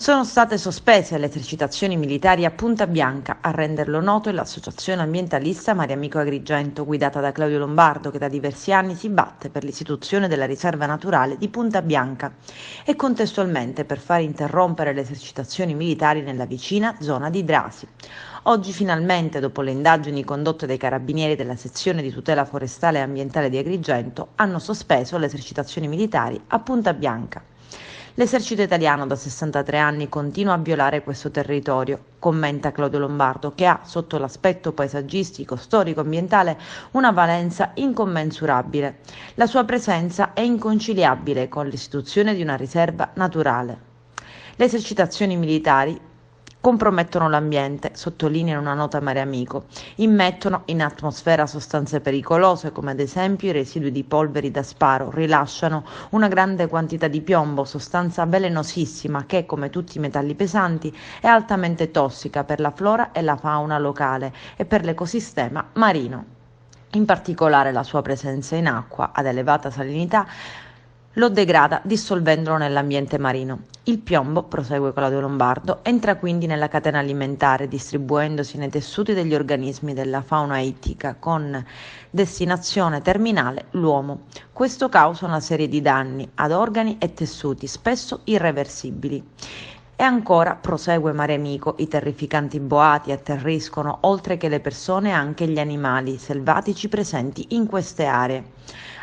Sono state sospese le esercitazioni militari a Punta Bianca. A renderlo noto è l'associazione ambientalista Mariamico Agrigento, guidata da Claudio Lombardo, che da diversi anni si batte per l'istituzione della riserva naturale di Punta Bianca e contestualmente per far interrompere le esercitazioni militari nella vicina zona di Drasi. Oggi finalmente, dopo le indagini condotte dai carabinieri della sezione di tutela forestale e ambientale di Agrigento, hanno sospeso le esercitazioni militari a Punta Bianca. L'esercito italiano da 63 anni continua a violare questo territorio, commenta Claudio Lombardo, che ha, sotto l'aspetto paesaggistico, storico, ambientale, una valenza incommensurabile. La sua presenza è inconciliabile con l'istituzione di una riserva naturale. Le esercitazioni militari compromettono l'ambiente, sottolinea una nota Mariamico, immettono in atmosfera sostanze pericolose come ad esempio i residui di polveri da sparo, rilasciano una grande quantità di piombo, sostanza velenosissima che, come tutti i metalli pesanti, è altamente tossica per la flora e la fauna locale e per l'ecosistema marino. In particolare la sua presenza in acqua ad elevata salinità lo degrada dissolvendolo nell'ambiente marino. Il piombo, prosegue Claudio Lombardo, entra quindi nella catena alimentare distribuendosi nei tessuti degli organismi della fauna ittica con destinazione terminale l'uomo. Questo causa una serie di danni ad organi e tessuti spesso irreversibili. E ancora, prosegue Mariamico, i terrificanti boati atterriscono oltre che le persone anche gli animali selvatici presenti in queste aree.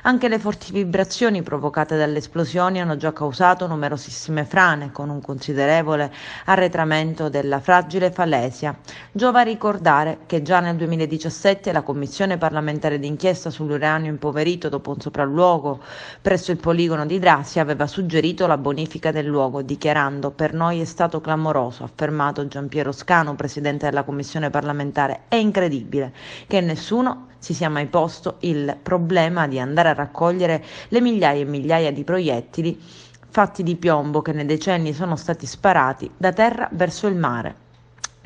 Anche le forti vibrazioni provocate dalle esplosioni hanno già causato numerosissime frane, con un considerevole arretramento della fragile falesia. Giova ricordare che già nel 2017 la Commissione parlamentare d'inchiesta sull'uranio impoverito dopo un sopralluogo presso il poligono di Drasi aveva suggerito la bonifica del luogo, dichiarando: «Per noi è stato clamoroso», affermato Giampiero Scanu, presidente della Commissione parlamentare. È incredibile che nessuno si sia mai posto il problema di andare a raccogliere le migliaia e migliaia di proiettili fatti di piombo che nei decenni sono stati sparati da terra verso il mare.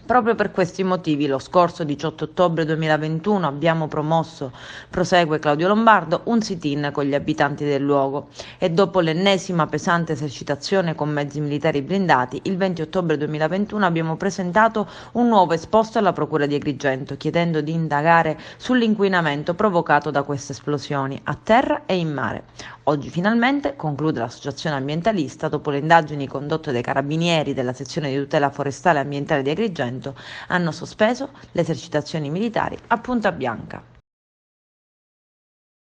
Proprio per questi motivi lo scorso 18 ottobre 2021 abbiamo promosso, prosegue Claudio Lombardo, un sit-in con gli abitanti del luogo e dopo l'ennesima pesante esercitazione con mezzi militari blindati, il 20 ottobre 2021 abbiamo presentato un nuovo esposto alla Procura di Agrigento chiedendo di indagare sull'inquinamento provocato da queste esplosioni a terra e in mare. Oggi finalmente, conclude l'associazione ambientalista, dopo le indagini condotte dai carabinieri della sezione di tutela forestale e ambientale di Agrigento, hanno sospeso le esercitazioni militari a Punta Bianca.